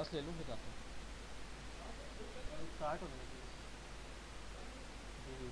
Class ले लूँ फिर आपको। स्टार्ट होने लगी है। जी जी।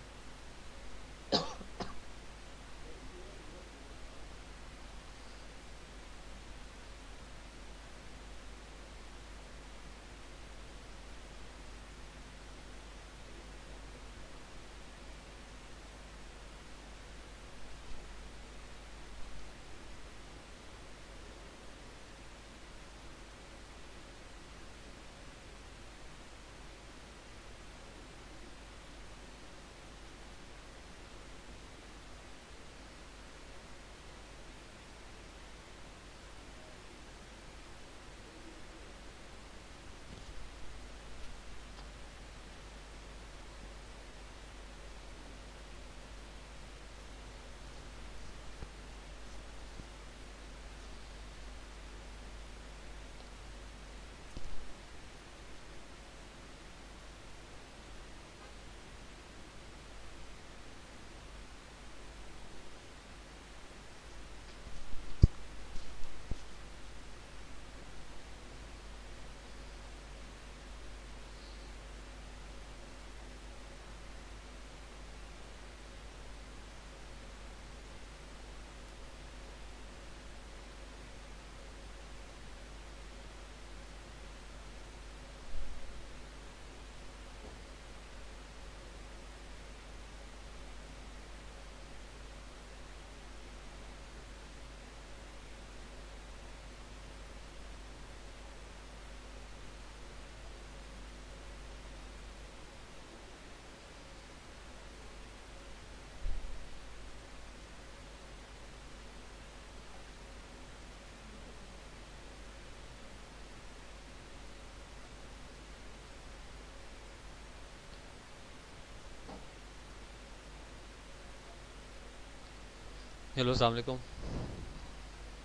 हेलो, अस्सलाम वालेकुम।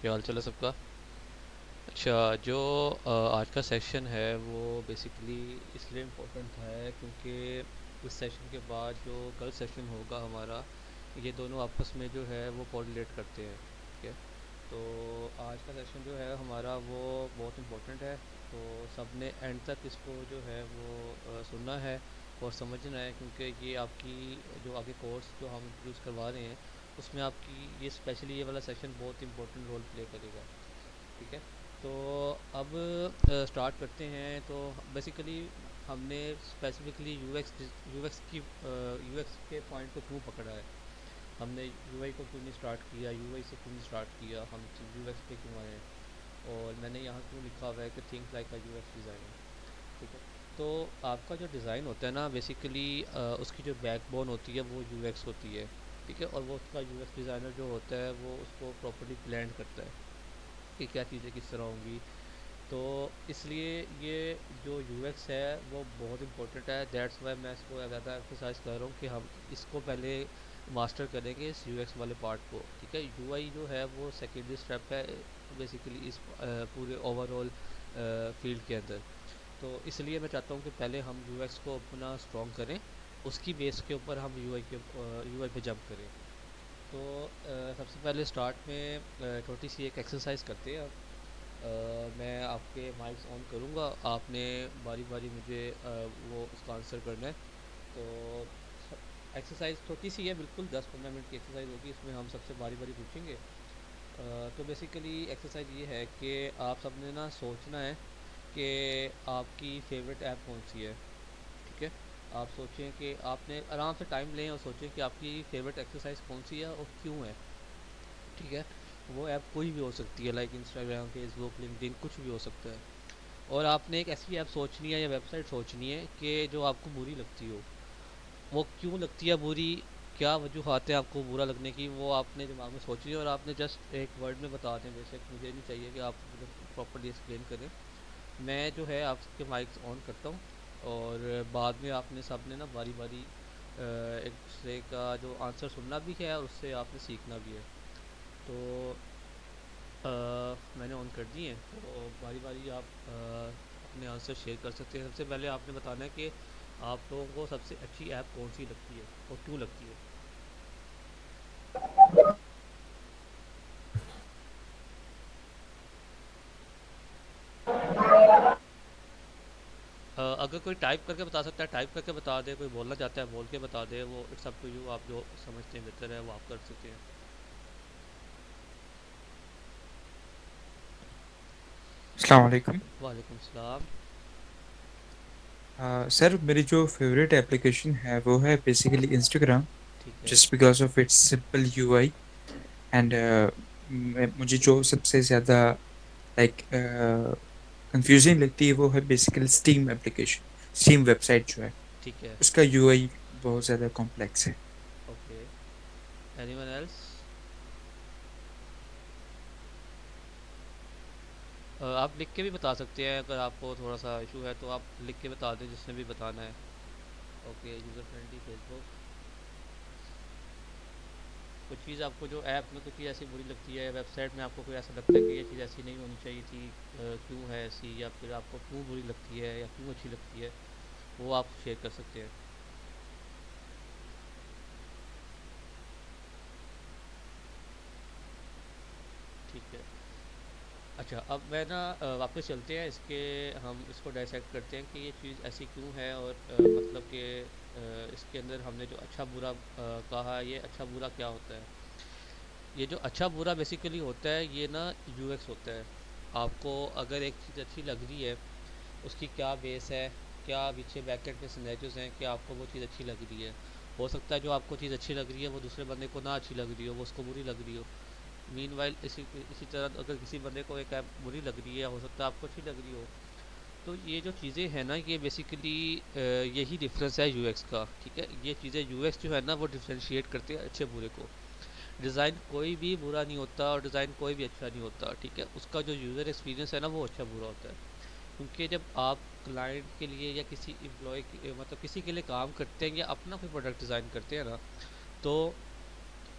क्या हाल चाल है सबका? अच्छा, जो आज का सेशन है वो बेसिकली इसलिए इम्पोर्टेंट है क्योंकि इस सेशन के बाद जो कल सेशन होगा हमारा, ये दोनों आपस में जो है वो कोरिलेट करते हैं। ठीक है। तो आज का सेशन जो है हमारा वो बहुत इम्पोर्टेंट है। तो सब ने एंड तक इसको जो है वो सुनना है और समझना है, क्योंकि ये आपकी जो आगे कोर्स जो हम इंट्रोड्यूस करवा रहे हैं उसमें आपकी ये स्पेशली ये वाला सेशन बहुत इंपॉर्टेंट रोल प्ले करेगा। ठीक है। तो अब स्टार्ट करते हैं। तो बेसिकली हमने स्पेसिफिकली यूएक्स की यूएक्स के पॉइंट को क्यों पकड़ा है, हमने यूआई को क्यों नहीं स्टार्ट किया, यूआई से क्यों नहीं स्टार्ट किया, हम यूएक्स पे क्यों आए हैं, और मैंने यहाँ क्यों लिखा हुआ है कि थिंक लाइक अ यूएक्स डिज़ाइनर। ठीक है। तो आपका जो डिज़ाइन होता है ना, बेसिकली उसकी जो बैकबोन होती है वो यूएक्स होती है। ठीक है। और वो उसका यूएक्स डिज़ाइनर जो होता है वो उसको प्रॉपर्ली प्लान करता है कि क्या चीज़ें किस तरह होंगी। तो इसलिए ये जो यूएक्स है वो बहुत इंपॉर्टेंट है। दैट्स वाई मैं इसको ज़्यादा एक्सरसाइज कर रहा हूँ कि हम इसको पहले मास्टर करेंगे इस यूएक्स वाले पार्ट को। ठीक है। यूआई जो है वो सेकेंडरी स्टेप है बेसिकली इस पूरे ओवरऑल फील्ड के अंदर। तो इसलिए मैं चाहता हूँ कि पहले हम यूएक्स को अपना स्ट्रॉन्ग करें, उसकी बेस के ऊपर हम यूआई पे जंप करें। तो सबसे पहले स्टार्ट में छोटी सी एक एक्सरसाइज करते हैं। मैं आपके माइक्स ऑन करूँगा, आपने बारी बारी मुझे वो उसका आंसर करना है। तो एक्सरसाइज छोटी सी है, बिल्कुल 10-15 मिनट की एक्सरसाइज होगी, इसमें हम सबसे बारी बारी पूछेंगे। तो बेसिकली एक्सरसाइज ये है कि आप सबने ना सोचना है कि आपकी फ़ेवरेट ऐप कौन सी है। ठीक है। आप सोचें कि आपने आराम से टाइम लें और सोचें कि आपकी फ़ेवरेट एक्सरसाइज कौन सी है और क्यों है। ठीक है। वो ऐप कोई भी हो सकती है, लाइक इंस्टाग्राम, फेसबुक, लिंक्डइन, कुछ भी हो सकता है। और आपने एक ऐसी ऐप सोचनी है या वेबसाइट सोचनी है कि जो आपको बुरी लगती हो। वो क्यों लगती है बुरी, क्या वजूहत है आपको बुरा लगने की, वो आपने दिमाग में सोची है और आपने जस्ट एक वर्ड में बता दें। बेशक मुझे नहीं चाहिए कि आप प्रॉपर्ली एक्सप्लेन करें। मैं जो है आपके माइक्स ऑन करता हूँ और बाद में आपने सब ने ना बारी बारी एक दूसरे का जो आंसर सुनना भी है और उससे आपने सीखना भी है। तो मैंने ऑन कर दी है, तो बारी बारी आप अपने आंसर शेयर कर सकते हैं। सबसे पहले आपने बताना है कि आप लोगों को सबसे अच्छी ऐप कौन सी लगती है और क्यों लगती है। अगर कोई टाइप करके बता सकता है टाइप करके बता दे, कोई बोलना चाहता है बोल के बता दे, वो इट्स अप टू यू, आप जो समझते हैं बेहतर है वो आप कर सकते हैं। अस्सलाम वालेकुम। वालेकुम सलाम। सर मेरी जो फेवरेट एप्लीकेशन है वो है बेसिकली इंस्टाग्राम, ठीक है। Just because of its simple UI. And मुझे जो सबसे ज़्यादा लाइक कंफ्यूजिंग लगती है वो है basically steam application, steam website जो है ठीक है। उसका यूआई बहुत ज़्यादा कॉम्प्लेक्स है। ओके। Anyone else? आप लिख के भी बता सकते हैं, अगर आपको थोड़ा सा इशू है तो आप लिख के बता दें जिसने भी बताना है। Okay, user friendly Facebook. कुछ चीज़ आपको जो ऐप में कुछ चीज़ ऐसी बुरी लगती है, वेबसाइट में आपको कोई ऐसा लगता है कि ये चीज़ ऐसी नहीं होनी चाहिए थी, क्यों है ऐसी, या फिर आपको क्यों बुरी लगती है या क्यों अच्छी लगती है, वो आप शेयर कर सकते हैं। ठीक है। अच्छा, अब मैं ना वापस चलते हैं इसके, हम इसको डाइसेक्ट करते हैं कि ये चीज़ ऐसी क्यों है, और मतलब कि इसके अंदर हमने जो अच्छा बुरा कहा, ये अच्छा बुरा क्या होता है। ये जो अच्छा बुरा बेसिकली होता है ये ना यूएक्स होता है। आपको अगर एक चीज़ अच्छी लग रही है, उसकी क्या बेस है, क्या पीछे बैकेंड में सिनेरियोज हैं कि आपको वो चीज़ अच्छी लग रही है। हो सकता है जो आपको चीज़ अच्छी लग रही है वो दूसरे बंदे को ना अच्छी लग रही हो, वो उसको बुरी लग रही हो। मीनवाइल इसी तरह अगर किसी बंदे को एक ऐप बुरी लग रही है, हो सकता है आपको अच्छी लग रही हो। तो ये जो चीज़ें हैं ना, ये बेसिकली यही डिफरेंस है यूएक्स का। ठीक है, ये चीज़ें यूएक्स जो है ना वो डिफ्रेंशिएट करते हैं अच्छे बुरे को। डिज़ाइन कोई भी बुरा नहीं होता और डिज़ाइन कोई भी अच्छा नहीं होता। ठीक है, उसका जो यूज़र एक्सपीरियंस है ना वो अच्छा बुरा होता है। क्योंकि जब आप क्लाइंट के लिए या किसी एम्प्लॉय मतलब किसी के लिए काम करते हैं या अपना कोई प्रोडक्ट डिज़ाइन करते हैं ना, तो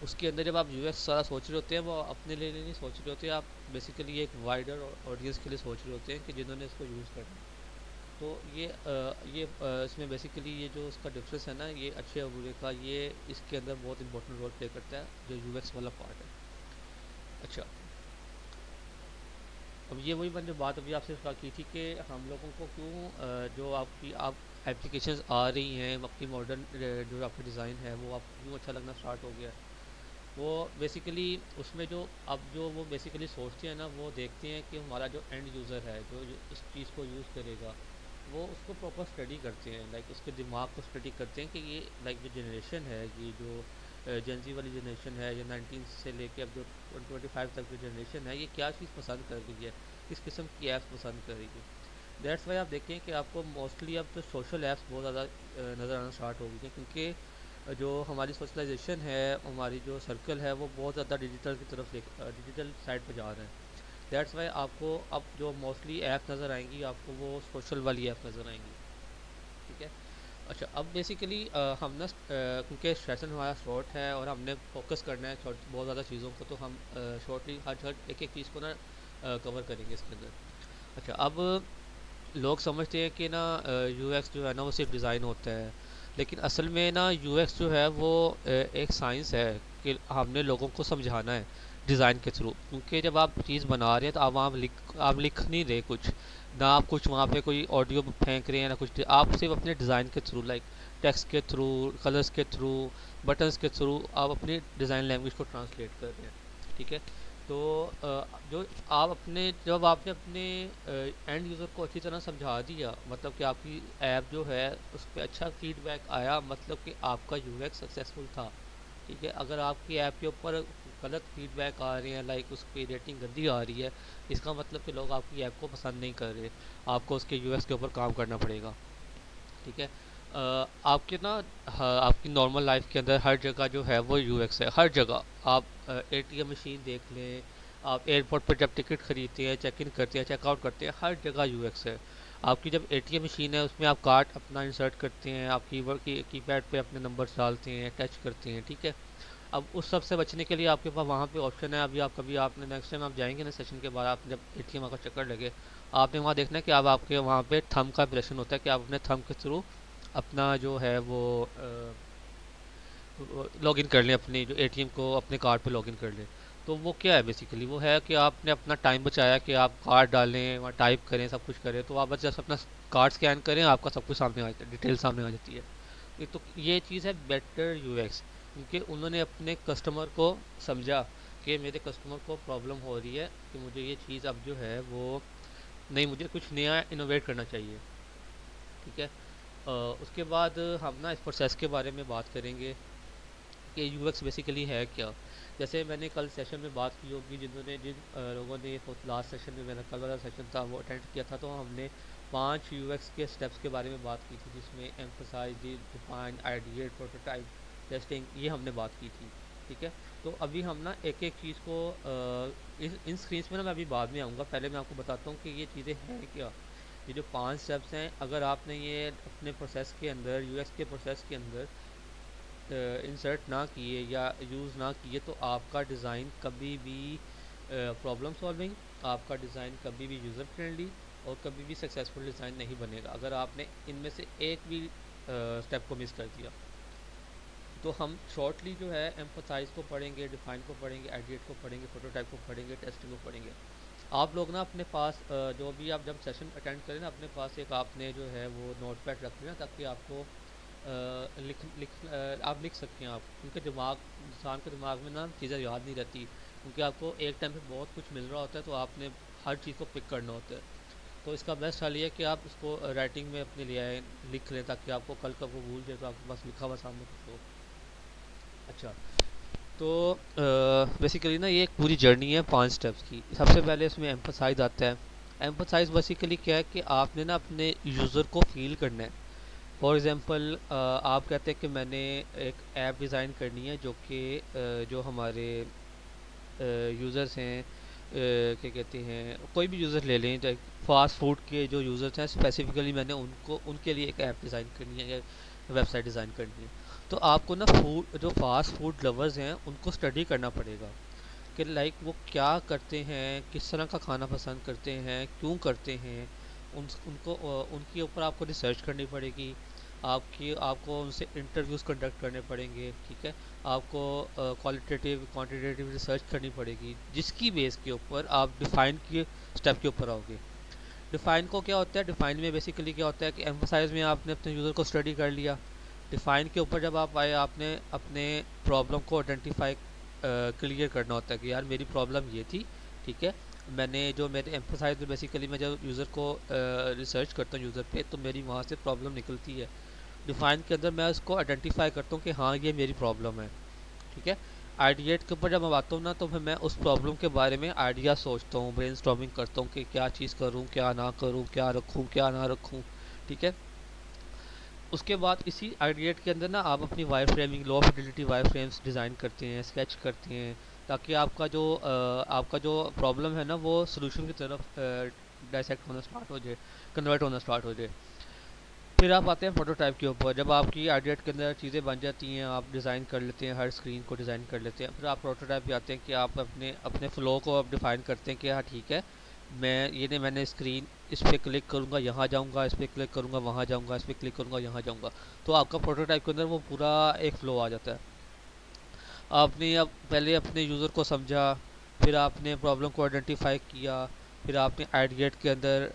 उसके अंदर जब आप यूएक्स सारा सोच रहे होते हैं, वो अपने लिए नहीं सोच रहे होते, आप बेसिकली एक वाइडर ऑडियंस के लिए सोच रहे होते हैं कि जिन्होंने इसको यूज़ करना है। तो इसमें बेसिकली ये जो उसका डिफरेंस है ना, ये अच्छे और बुरे का, ये इसके अंदर बहुत इंपॉर्टेंट रोल प्ले करता है, जो यूएक्स वाला पार्ट है। अच्छा, अब ये वही मैंने बात अभी आपसे की थी कि हम लोगों को क्यों जो आपकी आप एप्लीकेशंस आ रही हैं, आपकी मॉडर्न जो आपका डिज़ाइन है वो आप क्यों अच्छा लगना स्टार्ट हो गया। वो बेसिकली उसमें जो अब जो वो बेसिकली सोचते हैं ना, वो देखते हैं कि हमारा जो एंड यूज़र है, जो इस चीज़ को यूज़ करेगा, वो उसको प्रॉपर स्टडी करते हैं, लाइक उसके दिमाग को स्टडी करते हैं कि ये लाइक जो जनरेशन है, ये जो जेंजी वाली जनरेशन है, या 19 से लेके अब जो 25 तक की जनरेशन है, ये क्या चीज़ पसंद कर रही है, किस किस्म की ऐप्स पसंद कर रही है। दैट्स वाई आप देखें कि आपको मोस्टली अब तो सोशल ऐप्स बहुत ज़्यादा नज़र आना स्टार्ट हो गई हैं, क्योंकि जो हमारी सोशलाइजेशन है, हमारी जो सर्कल है, वो बहुत ज़्यादा डिजिटल की तरफ डिजिटल साइड पर जा रहा है। दैट्स वाई आपको अब जो मोस्टली ऐप नज़र आएंगी, आपको वो सोशल वाली ऐप नज़र आएंगी। ठीक है। अच्छा, अब बेसिकली हम ना क्योंकि सेशन हमारा शॉर्ट है और हमने फोकस करना है शॉर्ट बहुत ज़्यादा चीज़ों को, तो हम शॉर्टली हर हर एक एक चीज़ को ना कवर करेंगे इसके अंदर। अच्छा, अब लोग समझते हैं कि ना यूएक्स जो है ना वो सिर्फ डिज़ाइन होता है, लेकिन असल में ना यूएक्स जो है वो एक साइंस है कि हमने लोगों को समझाना है डिज़ाइन के थ्रू। क्योंकि जब आप चीज़ बना रहे हैं तो आप लिख नहीं रहे कुछ, ना आप कुछ वहाँ पे कोई ऑडियो फेंक रहे हैं ना कुछ, आप सिर्फ अपने डिज़ाइन के थ्रू, लाइक टेक्स्ट के थ्रू, कलर्स के थ्रू, बटन्स के थ्रू आप अपनी डिज़ाइन लैंग्वेज को ट्रांसलेट कर रहे हैं। ठीक है। तो जो आप अपने जब आपने अपने एंड यूज़र को अच्छी तरह समझा दिया, मतलब कि आपकी ऐप जो है उस पर अच्छा फीडबैक आया, मतलब कि आपका यूएक्स सक्सेसफुल था। ठीक है। अगर आपकी ऐप के ऊपर गलत फीडबैक आ रहे हैं, लाइक उस पर रेटिंग गंदी आ रही है, इसका मतलब कि लोग आपकी ऐप को पसंद नहीं कर रहे, आपको उसके यूएक्स के ऊपर काम करना पड़ेगा। ठीक है। आपके ना आपकी नॉर्मल लाइफ के अंदर हर जगह जो है वो यूएक्स है, हर जगह। आप एटीएम मशीन देख लें, आप एयरपोर्ट पर जब टिकट खरीदते हैं, चेक इन करते हैं, चेकआउट करते हैं, हर जगह यूएक्स है। आपकी जब एटीएम मशीन है उसमें आप कार्ड अपना इंसर्ट करते हैं, आप कीपैड पे अपने नंबर्स डालते हैं, टच करते हैं। ठीक है। अब उस सब से बचने के लिए आपके पास वहाँ पे ऑप्शन है। अभी आप कभी आपने नेक्स्ट टाइम आप जाएंगे ना सेशन के बाद, आप जब एटीएम का चक्कर लगे, आपने वहाँ देखना है कि अब आपके वहाँ पे थंब का ऑपरेशन होता है कि आप अपने थंब के थ्रू अपना जो है वो लॉगिन कर लें, अपनी जो एटीएम को अपने कार्ड पे लॉगिन कर लें। तो वो क्या है बेसिकली, वो है कि आपने अपना टाइम बचाया कि आप कार्ड डालें, वहाँ टाइप करें, सब कुछ करें, तो आप बस जस्ट अपना कार्ड स्कैन करें, आपका सब कुछ सामने आ जाता है, डिटेल सामने आ जाती है। तो ये चीज़ है बेटर यूएक्स, क्योंकि उन्होंने अपने कस्टमर को समझा कि मेरे कस्टमर को प्रॉब्लम हो रही है कि मुझे ये चीज़ अब जो है वो नहीं, मुझे कुछ नया इनोवेट करना चाहिए। ठीक है। उसके बाद हम ना इस प्रोसेस के बारे में बात करेंगे कि यूएक्स बेसिकली है क्या। जैसे मैंने कल सेशन में बात की होगी, जिन लोगों ने लास्ट सेशन में, मेरा कल वाला सेशन था वो अटेंड किया था, तो हमने 5 यूएक्स के स्टेप्स के बारे में बात की थी, जिसमें empathize, define, ideate, prototype, testing, ये हमने बात की थी। ठीक है। तो अभी हम ना एक एक चीज़ को इन स्क्रीन्स में ना मैं अभी बाद में आऊँगा, पहले मैं आपको बताता हूँ कि ये चीज़ें हैं क्या। ये जो 5 स्टेप्स हैं, अगर आपने ये अपने प्रोसेस के अंदर, यूएक्स के प्रोसेस के अंदर इंसर्ट ना किए या यूज़ ना किए, तो आपका डिज़ाइन कभी भी प्रॉब्लम सॉल्विंग, आपका डिज़ाइन कभी भी यूज़र फ्रेंडली और कभी भी सक्सेसफुल डिज़ाइन नहीं बनेगा, अगर आपने इनमें से एक भी स्टेप को मिस कर दिया। तो हम शॉर्टली जो है एम्फसाइज को पढ़ेंगे, डिफाइन को पढ़ेंगे, आइडिएट को पढ़ेंगे, प्रोटोटाइप को पढ़ेंगे, टेस्टिंग को पढ़ेंगे। आप लोग ना अपने पास जो भी आप जब सेशन अटेंड करें ना, अपने पास एक आपने जो है वो नोट पैड रख लेना, ताकि आपको आप लिख सकते हैं आप, क्योंकि दिमाग, इंसान के दिमाग में ना चीज़ें याद नहीं रहती, क्योंकि आपको एक टाइम पे बहुत कुछ मिल रहा होता है, तो आपने हर चीज़ को पिक करना होता है। तो इसका बेस्ट हाल ये है कि आप उसको राइटिंग में अपने लिए आए, लिख लें, ताकि आपको कल कब वो भूल जाए तो आपके पास लिखा हुआ सामने कुछ हो। अच्छा। तो बेसिकली ना ये एक पूरी जर्नी है 5 स्टेप्स की। सबसे पहले इसमें एम्फसाइज आता है। एम्फसाइज बेसिकली क्या है कि आपने ना अपने यूज़र को फील करना है। फॉर एग्ज़ाम्पल आप कहते हैं कि मैंने एक ऐप डिज़ाइन करनी है जो कि जो हमारे यूज़र्स हैं, क्या कहते हैं, कोई भी यूज़र ले लें, चाहे फास्ट फूड के जो यूज़र्स हैं, स्पेसिफिकली मैंने उनको, उनके लिए एक ऐप डिज़ाइन करनी है या वेबसाइट डिज़ाइन करनी है। तो आपको ना फूड, जो फास्ट फूड लवर्स हैं, उनको स्टडी करना पड़ेगा कि लाइक वो क्या करते हैं, किस तरह का खाना पसंद करते हैं, क्यों करते हैं। उनको उनके ऊपर आपको रिसर्च करनी पड़ेगी। आपको उनसे इंटरव्यूज़ कंडक्ट करने पड़ेंगे। ठीक है। आपको क्वालिटेटिव क्वांटिटेटिव रिसर्च करनी पड़ेगी, जिसकी बेस के ऊपर आप डिफ़ाइन के स्टेप के ऊपर आओगे। डिफ़ाइन को क्या होता है, डिफ़ाइन में बेसिकली क्या होता है कि एम्फसाइज में आपने अपने यूज़र को स्टडी कर लिया। डिफ़ाइन के ऊपर जब आप आए, आपने अपने प्रॉब्लम को आइडेंटिफाई क्लियर करना होता है कि यार मेरी प्रॉब्लम ये थी। ठीक है। मैंने जो मेरे एम्फसाइज में बेसिकली मैं जब यूज़र को रिसर्च करता हूँ यूज़र पे, तो मेरी वहाँ से प्रॉब्लम निकलती है। डिफ़ाइन के अंदर मैं उसको आइडेंटिफाई करता हूँ कि हाँ ये मेरी प्रॉब्लम है। ठीक है। आइडिएट के ऊपर जब मैं आता हूँ ना, तो फिर मैं उस प्रॉब्लम के बारे में आइडिया सोचता हूँ, ब्रेनस्टॉर्मिंग करता हूँ कि क्या चीज़ करूँ, क्या ना करूँ, क्या रखूँ, क्या ना रखूँ। ठीक है। उसके बाद इसी आइडिएट के अंदर ना आप अपनी वायर फ्रेमिंग, लो फिडिलिटी वायर फ्रेम्स डिज़ाइन करते हैं, स्केच करते हैं, ताकि आपका जो प्रॉब्लम है ना, वो सोल्यूशन की तरफ डाइसेक्ट होना स्टार्ट हो जाए, कन्वर्ट होना स्टार्ट हो जाए। फिर आप आते हैं प्रोटोटाइप के ऊपर। जब आपकी आइडिएट के अंदर चीज़ें बन जाती हैं, आप डिज़ाइन कर लेते हैं, हर स्क्रीन को डिज़ाइन कर लेते हैं, फिर आप प्रोटोटाइप पे आते हैं कि आप अपने अपने फ़्लो को आप डिफ़ाइन करते हैं कि हाँ ठीक है, मैंने स्क्रीन, इस पर क्लिक करूँगा यहाँ जाऊँगा, इस पर क्लिक करूँगा वहाँ जाऊँगा, इस पर क्लिक करूँगा यहाँ जाऊँगा। तो आपका प्रोटोटाइप के अंदर वो पूरा एक फ़्लो आ जाता है। आपने अब पहले अपने यूज़र को समझा, फिर आपने प्रॉब्लम को आइडेंटिफाई किया, फिर आपने आइडिएट के अंदर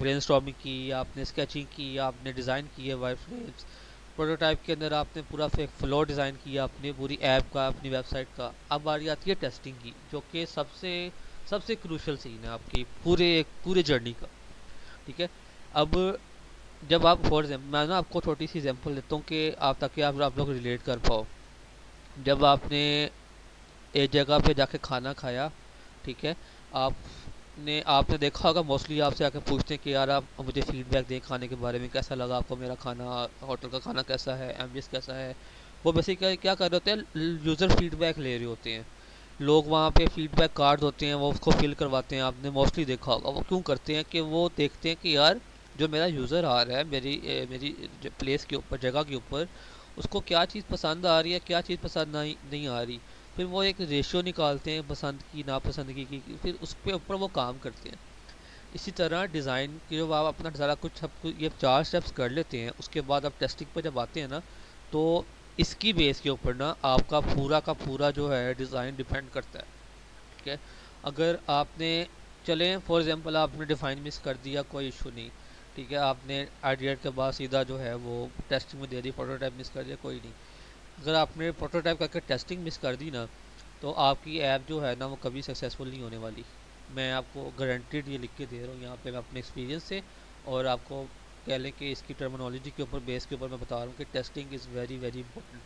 ब्रेनस्टॉर्मिंग की, आपने स्केचिंग की, आपने डिज़ाइन किए वायर फ्रेम्स। प्रोटोटाइप के अंदर आपने पूरा फ्लो डिज़ाइन किया अपनी पूरी ऐप का, अपनी वेबसाइट का। अब बारी आती है टेस्टिंग की, जो कि सबसे सबसे क्रूशल सीन है आपकी पूरे जर्नी का। ठीक है। अब जब आप, फॉर एग्जाम्पल मैं ना आपको छोटी सी एग्जांपल देता हूँ कि ताकि आप लोग रिलेट कर पाओ। जब आपने एक जगह पे जाके खाना खाया, ठीक है, आपने देखा होगा मोस्टली आपसे आके पूछते हैं कि यार आप मुझे फीडबैक दें खाने के बारे में, कैसा लगा आपको मेरा खाना, होटल का खाना कैसा है, एम्बियंस कैसा है। वो बेसिकली क्या कर रहे होते हैं, यूज़र फीडबैक ले रहे होते हैं। लोग वहाँ पे फीडबैक कार्ड होते हैं, वो उसको फिल करवाते हैं। आपने मोस्टली देखा होगा वो क्यों करते हैं कि वो देखते हैं कि यार जो मेरा यूज़र आ रहा है मेरी प्लेस के ऊपर, जगह के ऊपर, उसको क्या चीज़ पसंद आ रही है, क्या चीज़ पसंद नहीं आ रही। फिर वो एक रेशियो निकालते हैं पसंद की नापसंदगी की, फिर उस पे ऊपर वो काम करते हैं। इसी तरह डिज़ाइन की जब आप अपना सारा कुछ सब कुछ ये 4 स्टेप्स कर लेते हैं, उसके बाद आप टेस्टिंग पर जब आते हैं ना, तो इसकी बेस के ऊपर ना आपका पूरा का पूरा जो है डिज़ाइन डिपेंड करता है। ठीक है, अगर आपने, चलें फॉर एग्जांपल आपने डिफाइन मिस कर दिया, कोई इशू नहीं। ठीक है, आपने आइडिया के बाद सीधा जो है वो टेस्टिंग में दे दी, प्रोटोटाइप मिस कर दिया, कोई नहीं। अगर आपने प्रोटोटाइप करके टेस्टिंग मिस कर दी ना, तो आपकी ऐप जो है ना वो कभी सक्सेसफुल नहीं होने वाली। मैं आपको गारंटीड ये लिख के दे रहा हूँ यहाँ पे, मैं अपने एक्सपीरियंस से, और आपको कह लें कि इसकी टर्मिनोलॉजी के ऊपर, बेस के ऊपर मैं बता रहा हूँ कि testing is very very important.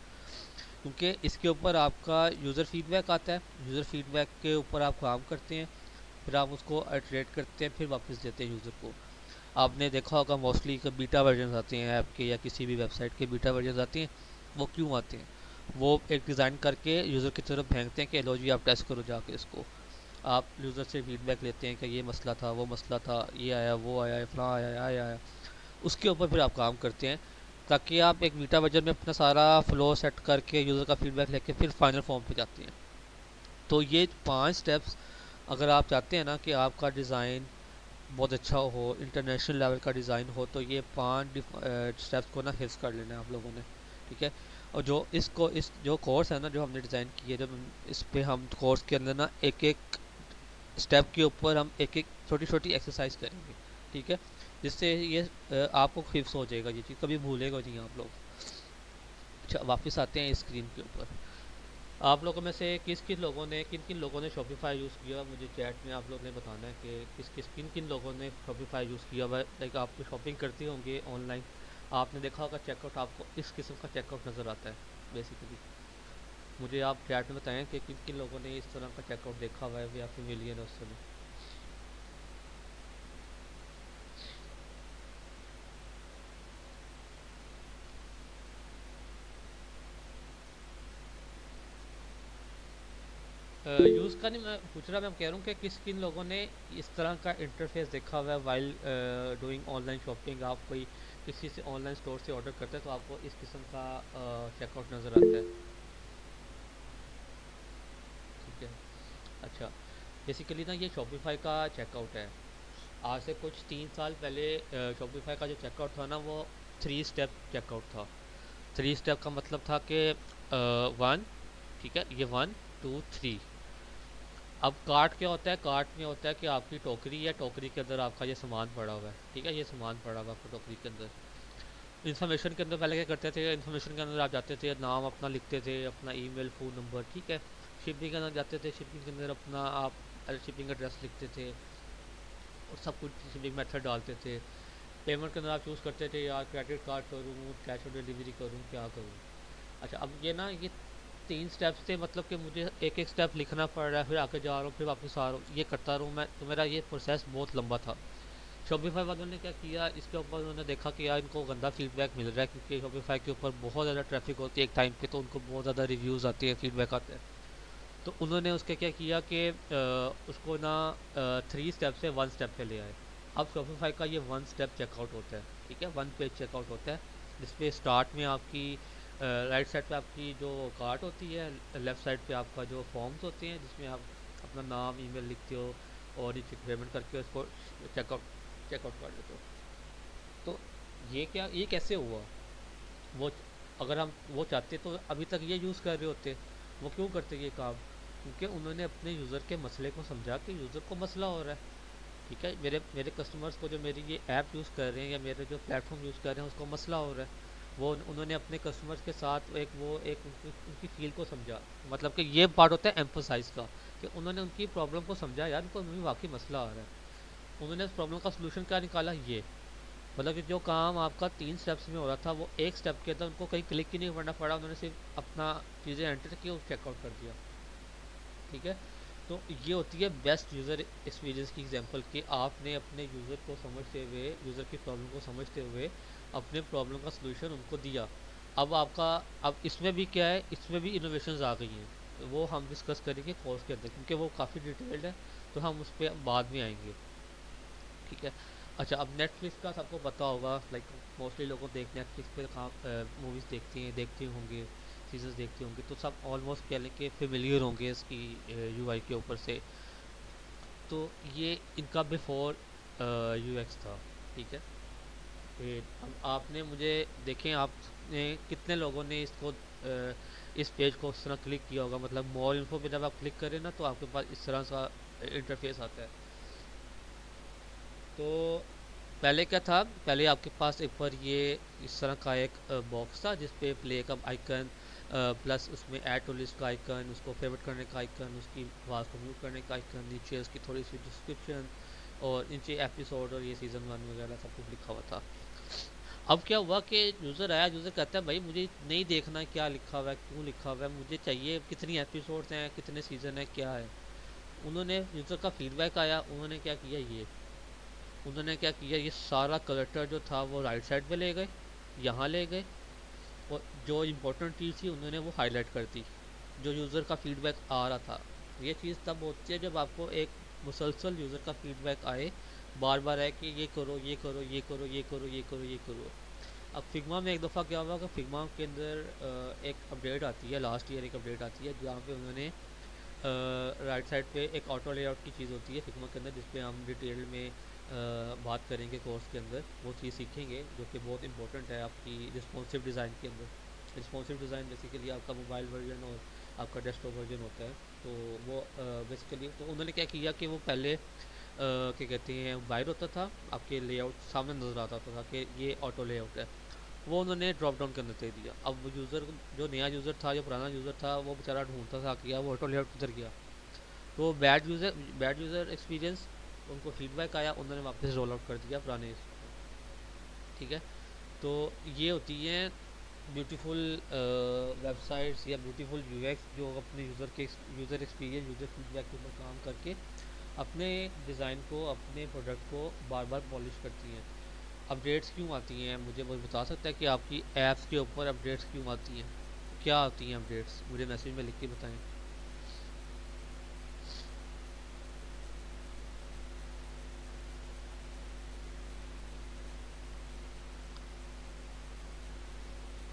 क्योंकि इसके ऊपर आपका यूज़र फीडबैक आता है, यूज़र फीडबैक के ऊपर आप काम करते हैं, फिर आप उसको इटरेट करते हैं, फिर वापस देते हैं यूज़र को। आपने देखा होगा मोस्टली कि बीटा वर्जन आते हैं ऐप के या किसी भी वेबसाइट के, बीटा वर्जन आते हैं। वो क्यों आते हैं? वो एक डिज़ाइन करके यूज़र की तरफ फेंकते हैं कि लो जी आप टेस्ट करो जाके इसको। आप यूज़र से फीडबैक लेते हैं कि ये मसला था, वो मसला था, ये आया, वो आया, फलां आया, आया। उसके ऊपर फिर आप काम करते हैं, ताकि आप एक बीटा वर्जन में अपना सारा फ्लो सेट करके यूज़र का फीडबैक लेके फिर फाइनल फॉर्म पे जाते हैं। तो ये 5 स्टेप्स, अगर आप चाहते हैं ना कि आपका डिज़ाइन बहुत अच्छा हो, इंटरनेशनल लेवल का डिज़ाइन हो, तो ये 5 स्टेप्स को ना हिफ्स कर लेना है आप लोगों ने। ठीक है, और जो इसको, इस जो कोर्स है ना जो हमने डिज़ाइन की है, जब इस पे हम कोर्स के अंदर ना एक एक स्टेप के ऊपर हम एक एक छोटी छोटी एक्सरसाइज करेंगे। ठीक है, जिससे ये आपको हिफ्स हो जाएगा, ये चीज़ कभी भूलेगा नहीं आप लोग। अच्छा, वापस आते हैं स्क्रीन के ऊपर। आप लोगों में से किस किन लोगों ने, किन किन लोगों ने शॉपिफाई यूज़ किया, मुझे चैट में आप लोगों ने बताना है कि किन किन लोगों ने शॉपिफाई यूज़ किया हुआ है। लाइक आप शॉपिंग करते होंगे ऑनलाइन, आपने देखा होगा चेकआउट आपको इस किस्म का चेकआउट नज़र आता है बेसिकली। मुझे आप चैट में बताएं कि किन किन लोगों ने इस तरह का चेकआउट देखा हुआ है या फेमिलियर है उससे। यूज़ का नहीं मैं पूछ रहा, मैं कह रहा हूँ कि किस किन लोगों ने इस तरह का इंटरफेस देखा हुआ है वाइल डूइंग ऑनलाइन शॉपिंग। आप कोई किसी से ऑनलाइन स्टोर से ऑर्डर करते हैं तो आपको इस किस्म का चेकआउट नज़र आता है। ठीक है, अच्छा, बेसिकली ना ये शॉपिफाई का चेकआउट है। आज से कुछ 3 साल पहले शॉपिफाई का जो चेकआउट था ना वो 3 स्टेप चेकआउट था। 3 स्टेप का मतलब था कि 1, ठीक है, ये 1 2 3। अब कार्ट क्या होता है? कार्ट में होता है कि आपकी टोकरी है, टोकरी के अंदर आपका ये सामान पड़ा हुआ है। ठीक है, ये सामान पड़ा हुआ है आपको टोकरी के अंदर। इन्फॉर्मेशन के अंदर पहले क्या करते थे, इन्फॉर्मेशन के अंदर आप जाते थे, नाम अपना लिखते थे, अपना ईमेल, फ़ोन नंबर। ठीक है, शिपिंग के अंदर जाते थे, शिपिंग के अंदर अपना आप शिपिंग एड्रेस लिखते थे और सब कुछ शिपिंग मेथड डालते थे। पेमेंट के अंदर आप चूज़ करते थे यार क्रेडिट कार्ड करूँ, कैश ऑन डिलीवरी करूँ, क्या करूँ। अच्छा, अब ये ना ये 3 स्टेप्स थे, मतलब कि मुझे एक एक स्टेप लिखना पड़ रहा है, फिर आके जा रहा हूँ, फिर वापस आ रहा हूँ, ये करता रहूँ मैं, तो मेरा ये प्रोसेस बहुत लंबा था। शॉपिफाई वालों ने क्या किया, इसके ऊपर उन्होंने देखा कि यार इनको गंदा फीडबैक मिल रहा है, क्योंकि शॉपिफाई के ऊपर बहुत ज़्यादा ट्रैफिक होती है एक टाइम पे, तो उनको बहुत ज़्यादा रिव्यूज़ आते हैं, फीडबैक आते हैं। तो उन्होंने उसके क्या किया कि उसको ना 3 स्टेप से 1 स्टेप पे ले आए। अब शॉपिफाई का ये 1 स्टेप चेकआउट होता है। ठीक है, 1 पेज चेकआउट होता है, जिसपे स्टार्ट में आपकी राइट साइड पे आपकी जो कार्ट होती है, लेफ़्ट साइड पे आपका जो फॉर्म्स होते हैं जिसमें आप अपना नाम, ईमेल लिखते हो और नीचे पेमेंट करके उसको चेकआउट चेकआउट कर लेते हो। तो ये क्या, ये कैसे हुआ? वो, अगर हम वो चाहते तो अभी तक ये यूज़ कर रहे होते। वो क्यों करते ये काम? क्योंकि उन्होंने अपने यूज़र के मसले को समझा कि यूज़र को मसला हो रहा है। ठीक है, मेरे मेरे कस्टमर्स को जो मेरी ये ऐप यूज़ कर रहे हैं या मेरे जो प्लेटफॉर्म यूज़ कर रहे हैं उसको मसला हो रहा है। वो उन्होंने अपने कस्टमर्स के साथ एक वो एक उनकी फील को समझा। मतलब कि ये पार्ट होता है एम्फोसाइज का, कि उन्होंने उनकी प्रॉब्लम को समझा, यार उनको वाकई मसला आ रहा है। उन्होंने उस प्रॉब्लम का सलूशन क्या निकाला, ये। मतलब कि जो काम आपका 3 स्टेप्स में हो रहा था वो एक स्टेप के अंदर उनको कहीं क्लिक ही नहीं करना पड़ा, उन्होंने सिर्फ अपना चीज़ें एंटर की और चेकआउट कर दिया। ठीक है, तो ये होती है बेस्ट यूज़र एक्सपीरियंस की एग्जांपल, कि आपने अपने यूज़र को समझते हुए, यूज़र की प्रॉब्लम को समझते हुए अपने प्रॉब्लम का सलूशन उनको दिया। अब आपका, अब इसमें भी क्या है, इसमें भी इनोवेशंस आ गई हैं, तो वो हम डिस्कस करेंगे कोर्स के अंदर, क्योंकि वो काफ़ी डिटेल्ड है, तो हम उस पर बाद में आएंगे। ठीक है, अच्छा, अब नेटफ्लिक्स का सबको पता होगा, लाइक मोस्टली लोगों को देख नेटफ्लिक्स पे काम मूवीज़ देखते होंगे, सीरीज़ देखते होंगे, तो सब ऑलमोस्ट कह लें कि फेमिलियर होंगे इसकी यूआई के ऊपर से। तो ये इनका बिफोर यूएक्स था। ठीक है, फिर अब आपने मुझे देखें, आपने कितने लोगों ने इसको इस पेज को इस तरह क्लिक किया होगा, मतलब मोर इन्फो पे जब आप क्लिक करें ना तो आपके पास इस तरह सा इंटरफेस आता है। तो पहले क्या था, पहले आपके पास एक बार ये इस तरह का एक बॉक्स था जिस पे प्ले का आइकन प्लस उसमें ऐड टू लिस्ट का आइकन, उसको फेवरेट करने का आइकन, उसकी आवाज़ को म्यूट करने का आइकन, नीचे उसकी थोड़ी सी डिस्क्रिप्शन और नीचे एपिसोड और ये सीज़न 1 वगैरह सब कुछ लिखा हुआ था। अब क्या हुआ कि यूज़र आया, यूज़र कहता है भाई मुझे नहीं देखना क्या लिखा हुआ है, क्यों लिखा हुआ है, मुझे चाहिए कितनी एपिसोड्स हैं, कितने सीज़न है, क्या है। उन्होंने यूज़र का फीडबैक आया, उन्होंने क्या किया ये सारा कलेक्टर जो था वो राइट साइड पे ले गए, यहाँ ले गए, और जो इम्पोर्टेंट चीज़ थी उन्होंने वो हाईलाइट कर दी, जो यूज़र का फीडबैक आ रहा था। ये चीज़ तब होती है जब आपको एक मुसलसल यूज़र का फीडबैक आए, बार बार आए कि ये करो ये करो ये करो ये करो ये करो ये करो। अब फिग्मा में एक दफ़ा क्या हुआ कि फिग्मा के अंदर एक अपडेट आती है, लास्ट ईयर एक अपडेट आती है जहाँ पे उन्होंने राइट साइड पे एक ऑटो लेआउट की चीज़ होती है फिग्मा के अंदर, जिस पे हम डिटेल में बात करेंगे कोर्स के अंदर, वो चीज़ सीखेंगे जो कि बहुत इंपॉर्टेंट है आपकी रिस्पॉन्सिव डिज़ाइन के अंदर। रिस्पॉन्सिव डिज़ाइन बेसिकली आपका मोबाइल वर्जन और आपका डेस्कटॉप वर्जन होता है। तो वो बेसिकली तो उन्होंने क्या किया कि वो पहले क्या कहते हैं बाहर होता था, आपके लेआउट सामने नज़र आता था कि ये ऑटो लेआउट है, वो उन्होंने ड्रॉप डाउन करने दे दिया। अब वो यूज़र जो नया यूज़र था, जो पुराना यूज़र था, वो बेचारा ढूंढता था कि यार वो ऑटो लेआउट किधर गया। तो बैड यूज़र एक्सपीरियंस, उनको फीडबैक आया, उन्होंने वापस रोल आउट कर दिया पुराने ठीक है। तो ये होती हैं ब्यूटीफुल वेबसाइट्स या ब्यूटीफुल यूएक्स जो अपने यूज़र एक्सपीरियंस यूज़र फीडबैक के ऊपर काम करके अपने डिज़ाइन को, अपने प्रोडक्ट को बार बार पॉलिश करती हैं। अपडेट्स क्यों आती हैं, मुझे वो बता सकता है कि आपकी ऐप्स के ऊपर अपडेट्स क्यों आती हैं, क्या आती हैं अपडेट्स, मुझे मैसेज में लिख के बताएं।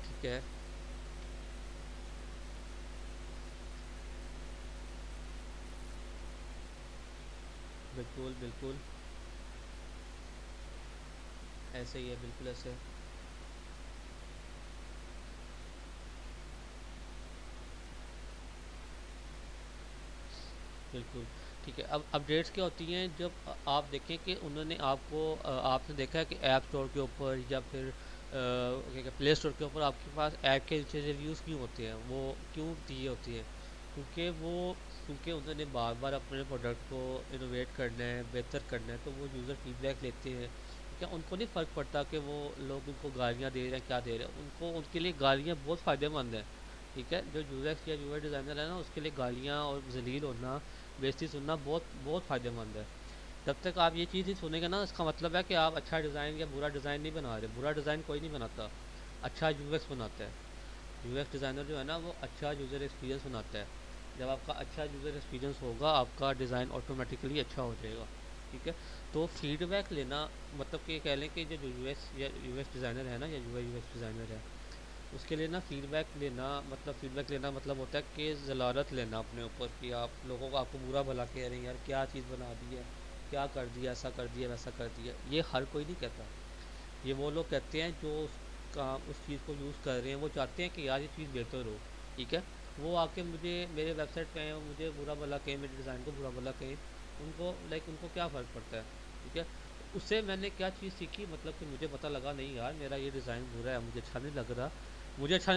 ठीक है, बिल्कुल बिल्कुल ऐसे ही है, बिल्कुल ऐसे है। बिल्कुल ठीक है। अब अपडेट्स क्या होती हैं, जब आप देखें कि उन्होंने आपको आपने देखा है कि ऐप स्टोर के ऊपर या फिर क्या प्ले स्टोर के ऊपर आपके पास ऐप के नीचे रिव्यूज़ क्यों होते हैं, वो क्यों दिए होती है, क्योंकि वो क्योंकि उन्होंने बार बार अपने प्रोडक्ट को इनोवेट करना है, बेहतर करना है, तो वो यूज़र फीडबैक लेते हैं। क्या उनको नहीं फ़र्क पड़ता कि वो लोग उनको गालियाँ दे रहे हैं, क्या दे रहे हैं, उनको उनके लिए गालियाँ बहुत फ़ायदेमंद है। ठीक है, जो यूज़र या यूआई डिज़ाइनर है ना, उसके लिए गालियाँ और जलील होना, बेइज्जती सुनना बहुत बहुत फ़ायदेमंद है। जब तक आप ये चीज़ नहीं सुनेंगे ना, इसका मतलब है कि आप अच्छा डिज़ाइन या बुरा डिज़ाइन नहीं बना रहे। बुरा डिज़ाइन कोई नहीं बनाता, अच्छा यूएक्स बनाता है। यूएक्स डिज़ाइनर जो है ना, वो अच्छा यूज़र एक्सपीरियंस बनाता है। जब आपका अच्छा यूज़र एक्सपीरियंस होगा, आपका डिज़ाइन ऑटोमेटिकली अच्छा हो जाएगा। ठीक है, तो फीडबैक लेना, मतलब कि कह लें कि जो यूएक्स या यूएक्स डिज़ाइनर है ना, या यूआई यूएक्स डिज़ाइनर है, उसके लिए ना फीडबैक लेना मतलब होता है कि ज़लालत लेना अपने ऊपर, कि आप लोगों को आपको बुरा भला कह रहे हैं, यार क्या चीज़ बना दी है, क्या कर दिया, ऐसा कर दिया, वैसा कर दिया। ये हर कोई नहीं कहता, ये वो लोग कहते हैं जो उस चीज़ को यूज़ कर रहे हैं, वो चाहते हैं कि यार ये चीज़ बेहतर हो। ठीक है, वो आके मुझे मेरे वेबसाइट पे आए, मुझे बुरा भला कहें, मेरे डिज़ाइन को बुरा भला कहें, उनको उनको क्या फ़र्क पड़ता है। ठीक है, उससे मैंने क्या चीज़ सीखी, मतलब कि मुझे पता लगा नहीं यार मेरा ये डिज़ाइन बुरा है, मुझे अच्छा नहीं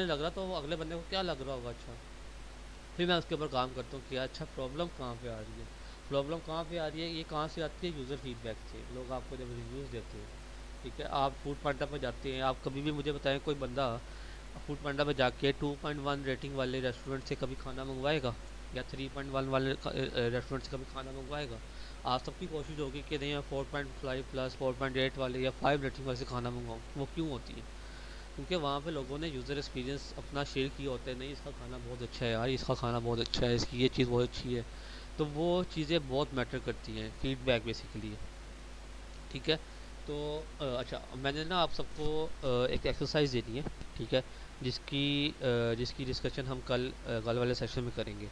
लग रहा, तो अगले बंदे को क्या लग रहा होगा अच्छा। फिर मैं उसके ऊपर काम करता हूँ कि यार अच्छा प्रॉब्लम कहाँ पे आ रही है, प्रॉब्लम कहाँ पे आ रही है, ये कहाँ से आती है, यूज़र फीडबैक से। लोग आपको जब रिव्यूज़ देते हैं, ठीक है, आप फूड पांडा पर जाते हैं, आप कभी भी मुझे बताएं कोई बंदा फूड पांडा पर जाके 2.1 रेटिंग वाले रेस्टोरेंट से कभी खाना मंगवाएगा, या 3.1 वाले रेस्टोरेंट से कभी खाना मंगवाएगा। आप सबकी कोशिश होगी कि नहीं मैं 4.5 प्लस 4.8 वाले या 5 रेटिंग वाले से खाना मंगवाऊँ। वो क्यों होती है, क्योंकि वहाँ पे लोगों ने यूज़र एक्सपीरियंस अपना शेयर किया होता है, नहीं इसका खाना बहुत अच्छा है यार, इसका खाना बहुत अच्छा है, इसकी ये चीज़ बहुत अच्छी है। तो वो चीज़ें बहुत मैटर करती हैं, फीडबैक बेसिकली। ठीक है, तो अच्छा मैंने ना आप सबको एक एक्सरसाइज देनी है। ठीक है, जिसकी डिस्कशन हम कल वाले सेशन में करेंगे,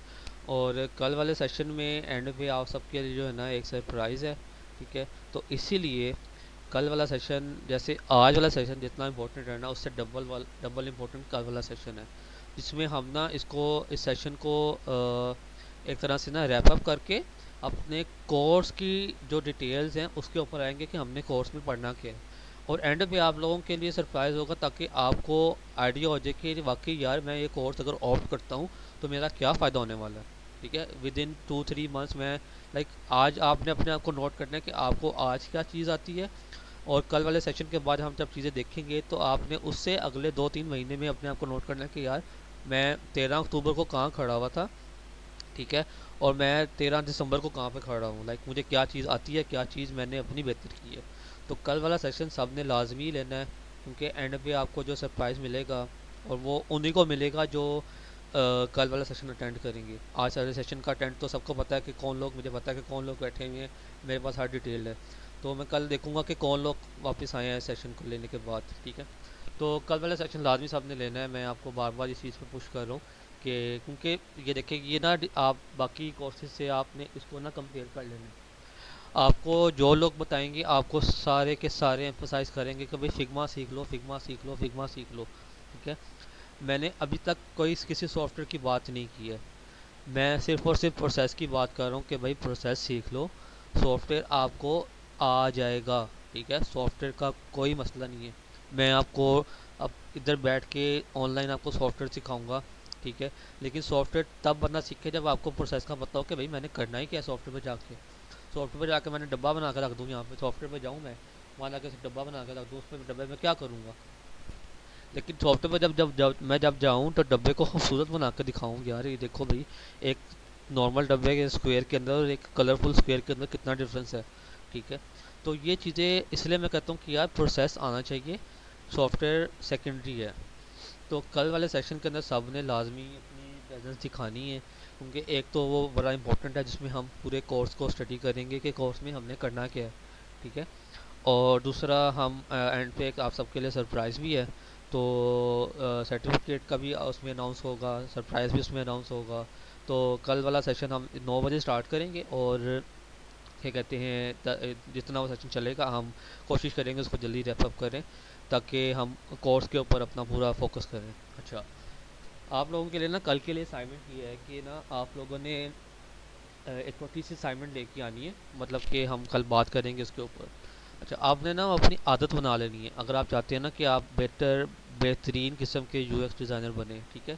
और कल वाले सेशन में एंड पे आप सबके लिए जो है ना एक सरप्राइज़ है। ठीक है, तो इसीलिए कल वाला सेशन जैसे आज वाला सेशन जितना इम्पोर्टेंट है ना, उससे डबल इम्पोर्टेंट कल वाला सेशन है। इसमें हम ना इसको इस सेशन को एक तरह से ना रैप अप करके अपने कोर्स की जो डिटेल्स हैं उसके ऊपर आएंगे कि हमने कोर्स में पढ़ना क्या है। और एंड पे आप लोगों के लिए सरप्राइज़ होगा ताकि आपको आइडिया हो जाए कि वाकई यार मैं ये कोर्स अगर ऑप्ट करता हूँ तो मेरा क्या फ़ायदा होने वाला है। ठीक है, विद इन 2-3 मंथ्स में लाइक आज आपने अपने आप को नोट करना है कि आपको आज क्या चीज़ आती है, और कल वाले सेशन के बाद हम जब चीज़ें देखेंगे तो आपने उससे अगले 2-3 महीने में अपने आप को नोट करना है कि यार मैं 13 अक्टूबर को कहाँ खड़ा हुआ था। ठीक है, और मैं 13 दिसंबर को कहाँ पे खड़ा हूँ, लाइक मुझे क्या चीज़ आती है, क्या चीज़ मैंने अपनी बेहतर की है। तो कल वाला सेशन सब ने लाजमी लेना है, क्योंकि एंड पे आपको जो सरप्राइज़ मिलेगा और वो उन्हीं को मिलेगा जो कल वाला सेशन अटेंड करेंगे। आज वाले सेशन का अटेंड तो सबको पता है कि कौन लोग, मुझे पता है कि कौन लोग बैठे हुए हैं, मेरे पास हर डिटेल है। तो मैं कल देखूंगा कि कौन लोग वापस आए हैं सेशन को लेने के बाद। ठीक है, तो कल वाला सेशन लाजमी साहब ने लेना है। मैं आपको बार बार इस चीज़ पर पुश कर रहा हूँ कि क्योंकि ये देखिए ये ना आप बाकी कोर्सेज से आपने इसको ना कंपेयर कर लेना है। आपको जो लोग बताएंगे आपको सारे के सारे एम्फोसाइज करेंगे कि भाई फिग्मा सीख लो, फिग्मा सीख लो, फिग्मा सीख लो। ठीक है, मैंने अभी तक कोई किसी सॉफ्टवेयर की बात नहीं की है, मैं सिर्फ और सिर्फ प्रोसेस की बात कर रहा हूँ कि भाई प्रोसेस सीख लो, सॉफ्टवेयर आपको आ जाएगा। ठीक है, सॉफ्टवेयर का कोई मसला नहीं है। मैं आपको अब इधर बैठ के ऑनलाइन आपको सॉफ्टवेयर सिखाऊंगा। ठीक है, लेकिन सॉफ्टवेयर तब बंदा सीखे जब आपको प्रोसेस का पता हो कि भाई मैंने करना ही क्या है सॉफ्टवेयर पर जाके। सॉफ्टवेयर पर जाकर मैंने डब्बा बना कर रख दूँ, यहाँ पे सॉफ्टवेयर पर जाऊँ मैं, वहाँ जाकर डब्बा बना कर रख दूँ, उसमें डब्बे में क्या करूँगा। लेकिन सॉफ्टवेयर पर जब जाऊँ तो डब्बे को खूबसूरत बना कर दिखाऊँ, यार ये देखो भाई, एक नॉर्मल डब्बे के स्क्वायर के अंदर और एक कलरफुल स्क्वायर के अंदर कितना डिफरेंस है। ठीक है, तो ये चीज़ें इसलिए मैं कहता हूँ कि यार प्रोसेस आना चाहिए, सॉफ्टवेयर सेकेंडरी है। तो कल वाले सेशन के अंदर सब ने लाजमी अपनी प्रेजेंस दिखानी है, क्योंकि एक तो वो बड़ा इंपॉर्टेंट है जिसमें हम पूरे कोर्स को स्टडी करेंगे कि कोर्स में हमने करना क्या है। ठीक है, और दूसरा हम एंड पे एक आप सबके लिए सरप्राइज़ भी है। तो सर्टिफिकेट का भी उसमें अनाउंस होगा, सरप्राइज़ भी उसमें अनाउंस होगा। तो कल वाला सेशन हम 9 बजे स्टार्ट करेंगे, और क्या कहते हैं जितना वो सेशन चलेगा हम कोशिश करेंगे उसको जल्दी रैप अप करें ताकि हम कोर्स के ऊपर अपना पूरा फोकस करें। अच्छा, आप लोगों के लिए ना कल के लिए असाइनमेंट ये है कि ना आप लोगों ने एक छोटी सी असाइनमेंट लेके आनी है, मतलब कि हम कल बात करेंगे उसके ऊपर। अच्छा, आपने ना अपनी आदत बना लेनी है अगर आप चाहते हैं ना कि आप बेहतरीन किस्म के यूएक्स डिज़ाइनर बने। ठीक है,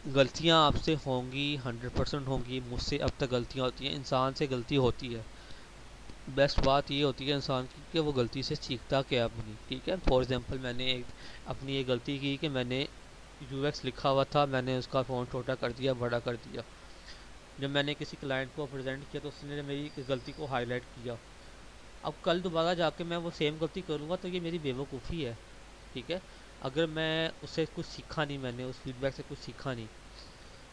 गलतियां आपसे होंगी, 100% होंगी, मुझसे अब तक गलतियां होती हैं, इंसान से गलती होती है। बेस्ट बात ये होती है इंसान की कि वो गलती से सीखता क्या अपनी। ठीक है, फॉर एग्जांपल मैंने अपनी एक गलती की कि मैंने यूएक्स लिखा हुआ था, मैंने उसका फ़ॉन्ट छोटा कर दिया, बड़ा कर दिया। जब मैंने किसी क्लाइंट को प्रेजेंट किया तो उसने मेरी इस गलती को हाईलाइट किया। अब कल दोबारा जाके मैं वो सेम गलती करूँगा तो ये मेरी बेवकूफ़ी है। ठीक है, अगर मैं उससे कुछ सीखा नहीं, मैंने उस फीडबैक से कुछ सीखा नहीं,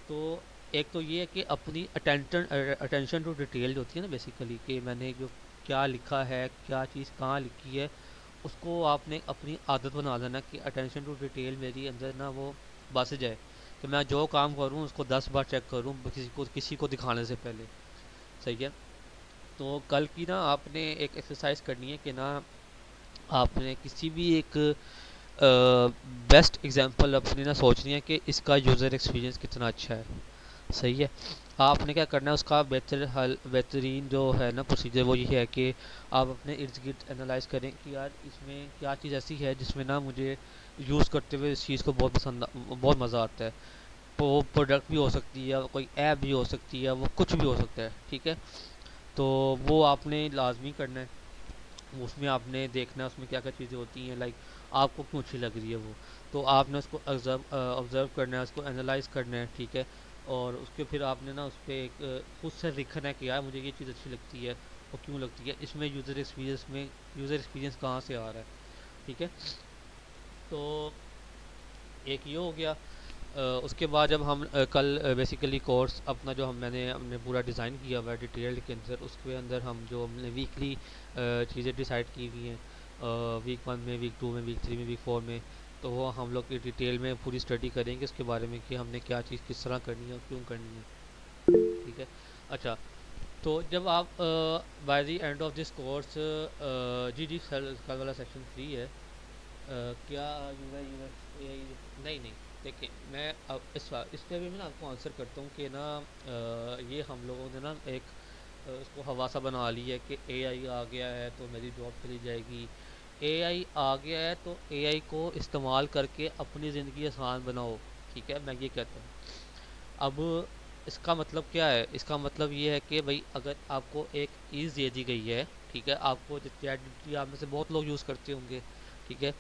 तो एक तो ये है कि अपनी अटेंशन टू डिटेल जो होती है ना बेसिकली, कि मैंने जो क्या लिखा है, क्या चीज़ कहाँ लिखी है, उसको आपने अपनी आदत बना लेना कि अटेंशन टू डिटेल मेरी अंदर ना वो बस जाए, कि मैं जो काम करूँ उसको 10 बार चेक करूँ किसी को दिखाने से पहले। सही है, तो कल की ना आपने एक एक्सरसाइज करनी है कि ना आपने किसी भी एक बेस्ट एग्जांपल अपनी ना सोचनी है कि इसका यूज़र एक्सपीरियंस कितना अच्छा है। सही है, आपने क्या करना है उसका बेहतरीन जो है ना प्रोसीजर वो ये है कि आप अपने इर्द गिर्द एनालाइज करें कि यार इसमें क्या चीज़ ऐसी है जिसमें ना मुझे यूज़ करते हुए इस चीज़ को बहुत मज़ा आता है। वो प्रोडक्ट भी हो सकती है, कोई ऐप भी हो सकती है, वो कुछ भी हो सकता है। ठीक है, तो वो आपने लाजमी करना है, उसमें आपने देखना है उसमें क्या क्या चीज़ें होती हैं, लाइक आपको क्यों अच्छी लग रही है वो। तो आपने उसको ऑब्ज़र्व करना है, उसको एनालाइज करना है। ठीक है, और उसके फिर आपने ना उस पर एक खुद से लिखना है कि यार मुझे ये चीज़ अच्छी लगती है और क्यों लगती है, इसमें यूज़र एक्सपीरियंस कहाँ से आ रहा है। ठीक है, तो एक ये हो गया। उसके बाद जब हम कल बेसिकली कोर्स अपना जो मैंने हमने पूरा डिज़ाइन किया हुआ है डिटेल्ड के अंदर, उसके अंदर हम जो हमने वीकली चीज़ें डिसाइड की हुई हैं, वीक 1 में, वीक 2 में, वीक 3 में, वीक 4 में, तो वो हम लोग की डिटेल में पूरी स्टडी करेंगे उसके बारे में कि हमने क्या चीज़ किस तरह करनी है और क्यों करनी है। ठीक है, अच्छा, तो जब आप by the end of this course, जी जी सर कल वाला सेक्शन फ्री है। क्या यूएक्स नहीं नहीं देखिए मैं अब इस पे भी मैं ना आपको आंसर करता हूँ कि ना ये हम लोगों ने ना एक उसको हवासा बना ली है कि एआई आ गया है तो मेरी जॉब चली जाएगी। एआई आ गया है तो एआई को इस्तेमाल करके अपनी ज़िंदगी आसान बनाओ। ठीक है, मैं ये कहता हूँ। अब इसका मतलब क्या है? इसका मतलब ये है कि भाई अगर आपको एक ईज़ दे दी गई है, ठीक है, आपको चैट जीपीटी आप में से बहुत लोग यूज़ करते होंगे, ठीक है,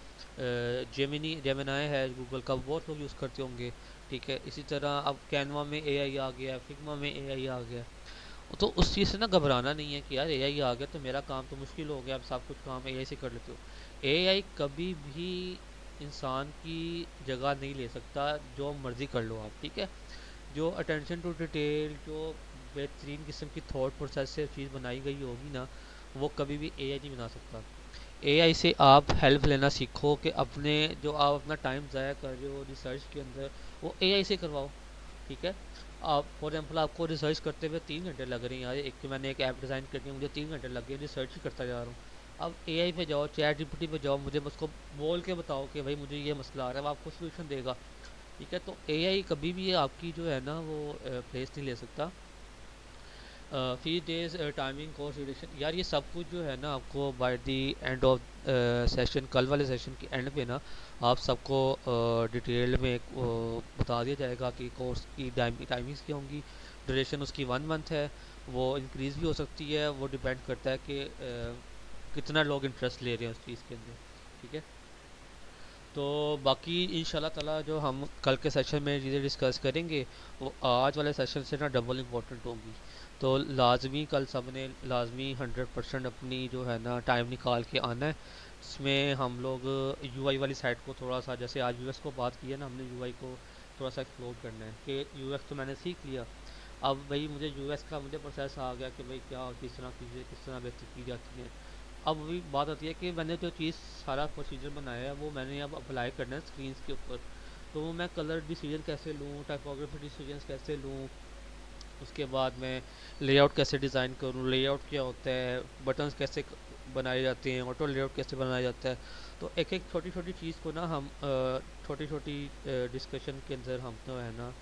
जेमिनाई है गूगल का, बहुत लोग यूज़ करते होंगे, ठीक है। इसी तरह अब कैनवा में एआई आ गया, फिग्मा में एआई आ गया। तो उस चीज़ से ना घबराना नहीं है कि यार एआई आ गया तो मेरा काम तो मुश्किल हो गया, अब सब कुछ काम एआई से कर लेते हो। एआई कभी भी इंसान की जगह नहीं ले सकता, जो मर्जी कर लो आप, ठीक है। जो अटेंशन टू डिटेल, जो बेहतरीन किस्म की थॉट प्रोसेस से चीज़ बनाई गई होगी ना, वो कभी भी एआई नहीं बना सकता। एआई से आप हेल्प लेना सीखो कि अपने जो आप अपना टाइम ज़ाया कर रहे हो रिसर्च के अंदर, वो एआई से करवाओ, ठीक है। आप फॉर एग्जाम्पल आपको रिसर्च करते हुए 3 घंटे लग रहे हैं यार, एक मैंने एक ऐप डिज़ाइन करनी है, मुझे 3 घंटे लग गए, रिसर्च ही करता जा रहा हूँ। अब एआई पे जाओ, चैट जीपीटी पे जाओ, मुझे उसको बोल के बताओ कि भाई मुझे ये मसला आ रहा है, वो आपको सोल्यूशन देगा, ठीक है। तो एआई कभी भी आपकी जो है ना वो प्लेस नहीं ले सकता। फी डेज टाइमिंग कोर्स ड्यूरेशन, यार ये सब कुछ जो है ना आपको bye the end of session, कल वाले सेशन के एंड पे ना आप सबको डिटेल में बता दिया जाएगा कि कोर्स की टाइमिंग्स क्या होंगी। ड्यूरेशन उसकी 1 मंथ है, वो इंक्रीज़ भी हो सकती है, वो डिपेंड करता है कि कितना लोग इंटरेस्ट ले रहे हैं उस चीज़ के अंदर, ठीक है। तो बाकी इंशाल्लाह ताला जो हम कल के सेशन में चीज़ें डिस्कस करेंगे वो आज वाले सेशन से ना डबल इम्पोर्टेंट होंगी। तो लाजमी कल सब ने लाजमी 100% अपनी जो है ना टाइम निकाल के आना है। इसमें हम लोग यूआई वाली साइड को थोड़ा सा, जैसे आज यूएक्स को बात की है ना हमने, यूआई को थोड़ा सा एक्सप्लोर करना है कि यूएक्स तो मैंने सीख लिया, अब भाई मुझे यूएक्स का मुझे प्रोसेस आ गया कि भाई क्या किस तरह चीज़ें किस तरह बेहतर की जाती हैं। अब वही बात आती है कि मैंने जो चीज़ सारा प्रोसीजर बनाया है वो मैंने अब अप्लाई करना है स्क्रीन के ऊपर। तो वो मैं कलर डिसीजन कैसे लूँ, टाइपोग्राफी डिसीजन कैसे लूँ, उसके बाद मैं लेआउट कैसे डिज़ाइन करूँ, लेआउट क्या होता है, बटन्स कैसे बनाए जाते हैं, ऑटो लेआउट कैसे बनाया जाता है। तो एक एक छोटी छोटी चीज़ को ना हम छोटी छोटी डिस्कशन के अंदर हम तो है ना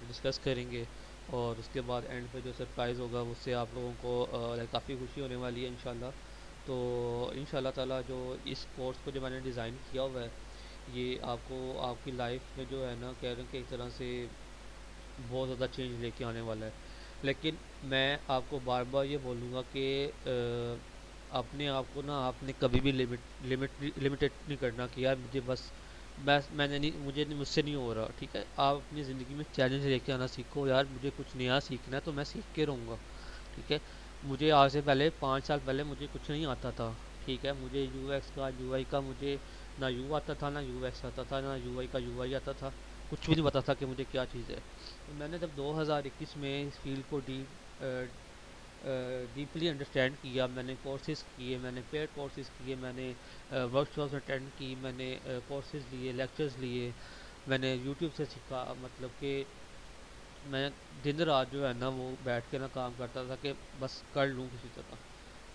डिस्कस करेंगे। और उसके बाद एंड पे जो सरप्राइज़ होगा उससे आप लोगों को लाइक काफ़ी खुशी होने वाली है इंशाल्लाह। तो इंशाल्लाह ताला जो इस कोर्स को जो मैंने डिज़ाइन किया हुआ है, ये आपको आपकी लाइफ में जो है ना कह रहे हैं कि एक तरह से बहुत ज़्यादा चेंज लेके आने वाला है। लेकिन मैं आपको बार बार ये बोलूँगा कि अपने आप को ना आपने कभी भी लिमिटेड नहीं करना कि यार मुझे बस मैंने नहीं, मुझे नहीं, मुझसे नहीं हो रहा, ठीक है। आप अपनी ज़िंदगी में चैलेंज लेके आना सीखो, यार मुझे कुछ नया सीखना है तो मैं सीख के रहूँगा, ठीक है। मुझे आज से पहले 5 साल पहले मुझे कुछ नहीं आता था, ठीक है। मुझे यूएक्स का यूआई का मुझे ना यू आता था, ना यूएक्स आता था, ना यूआई का यूआई आता था, कुछ भी नहीं पता था कि मुझे क्या चीज़ है। तो मैंने जब 2021 में इस फील्ड को डीपली अंडरस्टैंड किया, मैंने कोर्सेज़ किए, मैंने पेड कोर्सेज़ किए, मैंने वर्कशॉप्स अटेंड की, मैंने कोर्सेज़ लिए, लेक्चर्स लिए, मैंने यूट्यूब से सीखा, मतलब कि मैं दिन रात जो है ना वो बैठ के ना काम करता था कि बस कर लूँ किसी तरह।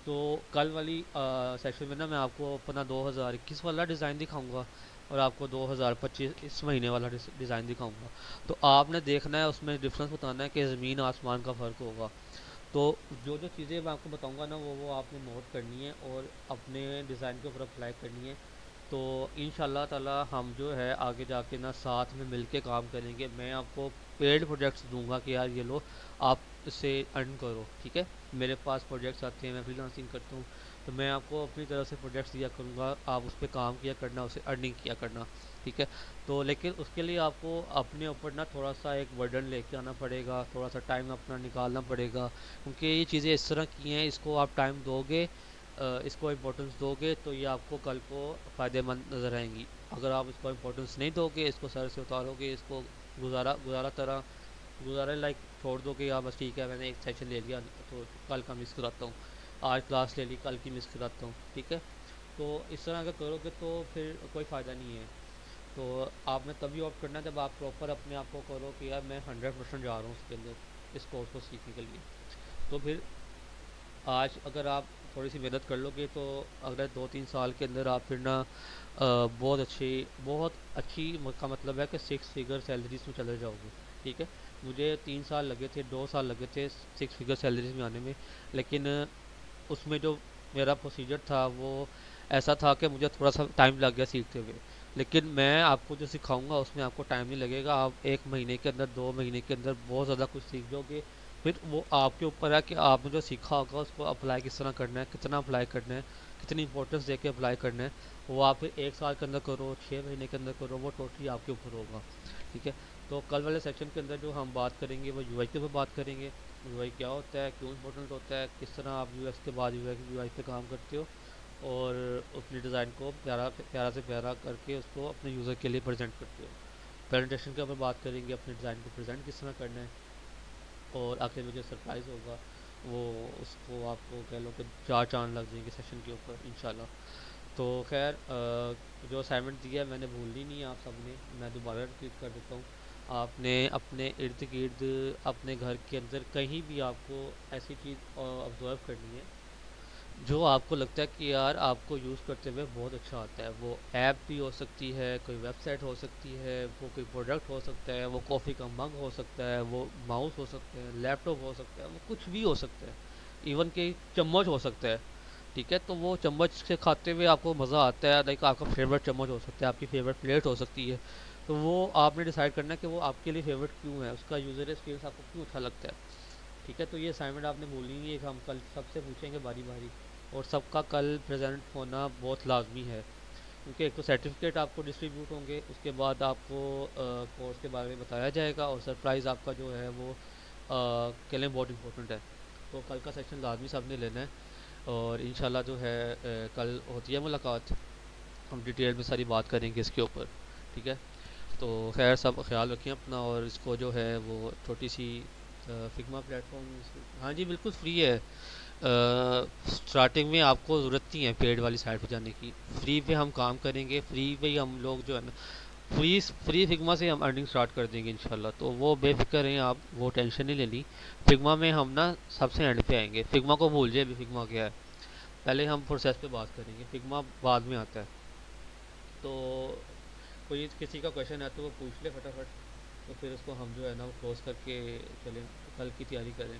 तो कल वाली सेशन में ना मैं आपको अपना 2021 वाला डिज़ाइन दिखाऊंगा और आपको 2025 इस महीने वाला डिज़ाइन दिखाऊंगा। तो आपने देखना है, उसमें डिफरेंस बताना है कि ज़मीन आसमान का फ़र्क होगा। तो जो जो चीज़ें मैं आपको बताऊंगा ना वो आपने नोट करनी है और अपने डिज़ाइन के ऊपर अप्लाई करनी है। तो इंशाल्लाह ताला हम जो है आगे जाके ना साथ में मिल के काम करेंगे। मैं आपको पेड प्रोजेक्ट्स दूंगा कि यार ये लो, आप इससे अर्न करो, ठीक है। मेरे पास प्रोजेक्ट्स आते हैं, मैं फ्रीलांसिंग करता हूँ, तो मैं आपको अपनी तरफ से प्रोजेक्ट्स दिया करूँगा, आप उस पर काम किया करना, उसे अर्निंग किया करना, ठीक है। तो लेकिन उसके लिए आपको अपने ऊपर ना थोड़ा सा एक बर्डन लेके आना पड़ेगा, थोड़ा सा टाइम अपना निकालना पड़ेगा, क्योंकि ये चीज़ें इस तरह की हैं, इसको आप टाइम दोगे, इसको इम्पोर्टेंस दोगे तो ये आपको कल को फ़ायदेमंद नज़र आएंगी। अगर आप इसको इम्पोर्टेंस नहीं दोगे, इसको सर से उतारोगे, इसको गुजारा गुजारा तरह गुजारा लाइक छोड़ दोगे, या बस ठीक है मैंने एक सेशन ले लिया तो कल का मिस कराता हूँ, आज क्लास ले ली कल की मिस कराता हूँ, ठीक है। तो इस तरह अगर करोगे तो फिर कोई फ़ायदा नहीं है। तो आपने तभी ऑप्ट करना है जब आप प्रॉपर अपने आप को करो कि यार मैं 100% जा रहा हूँ उसके अंदर, इस कोर्स को सीखने के लिए। तो फिर आज अगर आप थोड़ी सी मेहनत कर लोगे तो अगले 2-3 साल के अंदर आप फिर ना बहुत अच्छी का मतलब है कि 6 फिगर सैलरीज में चले जाओगे। ठीक है, मुझे 3 साल लगे थे, 2 साल लगे थे 6 फिगर सैलरीज में आने में। लेकिन उसमें जो मेरा प्रोसीजर था वो ऐसा था कि मुझे थोड़ा सा टाइम लग गया सीखते हुए। लेकिन मैं आपको जो सिखाऊंगा उसमें आपको टाइम नहीं लगेगा, आप 1 महीने के अंदर 2 महीने के अंदर बहुत ज़्यादा कुछ सीख जाओगे। फिर वो आपके ऊपर है कि आपने जो सीखा होगा उसको अप्लाई किस तरह करना है, कितना अप्लाई करना है, कितनी इंपॉर्टेंस दे के अप्लाई करना है। वो आप फिर 1 साल के अंदर करो, 6 महीने के अंदर करो, वो टोटली आपके ऊपर होगा। ठीक है, तो कल वाले सेक्शन के अंदर जो हम बात करेंगे वो यूआई के ऊपर बात करेंगे। यूआई क्या होता है, क्यों इंपॉर्टेंट होता है, किस तरह आप यूएक्स के बाद यूआई पे काम करते हो, और अपनी डिज़ाइन को प्यारा प्यारा से प्यारा करके उसको अपने यूज़र के लिए प्रेजेंट करते हो। प्रेजेंटेशन के ऊपर बात करेंगे, अपने डिज़ाइन को प्रेजेंट किस तरह करना है। और आखिर में जो सरप्राइज़ होगा वो, उसको आपको कह लो कि 4 चांद लग जाएंगे सेशन के ऊपर इंशाल्लाह। तो खैर जो असाइनमेंट दिया है मैंने भूलनी नहीं है आप सबने, मैं दोबारा रिपीट कर देता हूँ। आपने अपने इर्द गिर्द, अपने घर के अंदर कहीं भी आपको ऐसी चीज़ ऑब्जर्व करनी है जो आपको लगता है कि यार आपको यूज़ करते हुए बहुत अच्छा आता है। वो ऐप भी हो सकती है, कोई वेबसाइट हो सकती है, वो कोई प्रोडक्ट हो सकता है, वो कॉफ़ी का मग हो सकता है, वो माउस हो सकता है, लैपटॉप हो सकता है, वो कुछ भी हो सकता है, इवन कि चम्मच हो सकता है। ठीक है, तो वो चम्मच से खाते हुए आपको मज़ा आता है, लाइक आपका फेवरेट चम्मच हो सकता है, आपकी फेवरेट प्लेट हो सकती है। तो वो आपने डिसाइड करना है कि वो आपके लिए फेवरेट क्यों है, उसका यूज़र एक्सपीरियंस आपको क्यों अच्छा लगता है। ठीक है, तो ये असाइनमेंट आपने बोली नहीं है, हम कल सबसे पूछेंगे बारी बारी, और सबका कल प्रेजेंट होना बहुत लाजमी है। क्योंकि एक तो सर्टिफिकेट आपको डिस्ट्रीब्यूट होंगे, उसके बाद आपको कोर्स के बारे में बताया जाएगा, और सरप्राइज़ आपका जो है वो के लिए बहुत इंपॉर्टेंट है। तो कल का सेक्शन लाजमी सबने लेना है, और इंशाल्लाह जो है कल होती है मुलाकात, हम डिटेल में सारी बात करेंगे इसके ऊपर। ठीक है, तो खैर सब ख्याल रखें अपना, और इसको जो है वो छोटी सी फिग्मा प्लेटफॉर्म, हाँ जी बिल्कुल फ्री है। स्टार्टिंग में आपको ज़रूरत नहीं है पेड वाली साइट पे जाने की, फ्री पे हम काम करेंगे, फ्री पे ही हम लोग जो है ना, फ्री फ्री फिग्मा से हम अर्निंग स्टार्ट कर देंगे इंशाल्लाह। तो वो बेफिक्र हैं आप, वो टेंशन नहीं लेनी। फिग्मा में हम ना सबसे एंड पे आएंगे, फिग्मा को भूल जाए अभी फिग्मा क्या है, पहले हम प्रोसेस पे बात करेंगे, फिग्मा बाद में आता है। तो कोई किसी का क्वेश्चन है तो वो पूछ ले फटाफट, तो फिर उसको हम जो है ना वो क्लोज करके चलें, कल की तैयारी करें।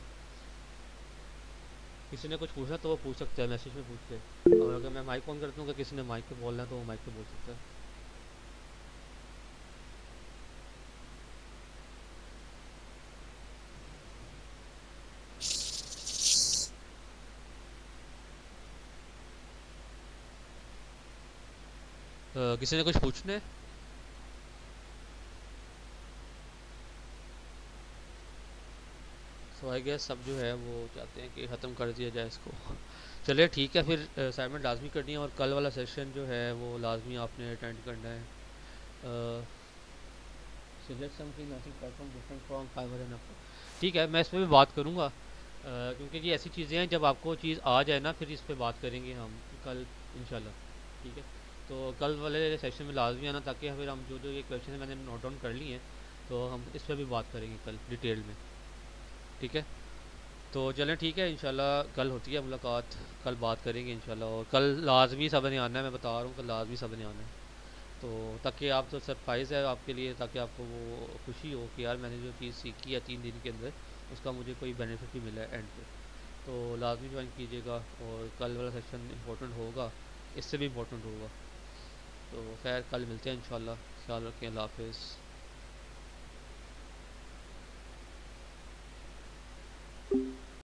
किसी ने कुछ पूछना तो वो पूछ सकता है, मैसेज में पूछ ले, और अगर मैं माइक ऑन कर दूँगा किसी ने माइक पे बोलना है तो वो माइक पे बोल सकता है। किसी ने कुछ पूछना है? सो आई गेस सब जो है वो चाहते हैं कि ख़त्म कर दिया जाए इसको। चलिए ठीक है, फिर असाइनमेंट लाजमी करनी है, और कल वाला सेशन जो है वो लाजमी आपने अटेंड करना है। Select something nothing platform different from Fiverr and Upwork. ठीक है, मैं इस पर भी बात करूँगा, क्योंकि ये ऐसी चीज़ें हैं जब आपको चीज़ आ जाए ना फिर इस पर बात करेंगे हम कल इंशाल्लाह। ठीक है, तो कल वाले सेक्शन में लाजमी आना, ताकि फिर हम जो जो ये क्वेश्चन है मैंने नोट डाउन कर लिए हैं, तो हम इस पर भी बात करेंगे कल डिटेल में। ठीक है, तो चलें ठीक है, इंशाल्लाह कल होती है मुलाकात, कल बात करेंगे इंशाल्लाह। और कल लाजमी सब ने आना है, मैं बता रहा हूँ कल लाजमी सब ने आना है। तो ताकि आप, तो सरप्राइज़ है आपके लिए, ताकि आपको वो खुशी हो कि यार मैंने जो चीज़ सीखी है 3 दिन के अंदर उसका मुझे कोई बेनिफिट भी मिला है एंड पे। तो लाजमी ज्वाइन कीजिएगा, और कल वाला सेक्शन इंपॉर्टेंट होगा, इससे भी इम्पोर्टेंट होगा। तो खैर कल मिलते हैं इंशाल्लाह, ख्याल रखें, अल्लाह हाफिज़।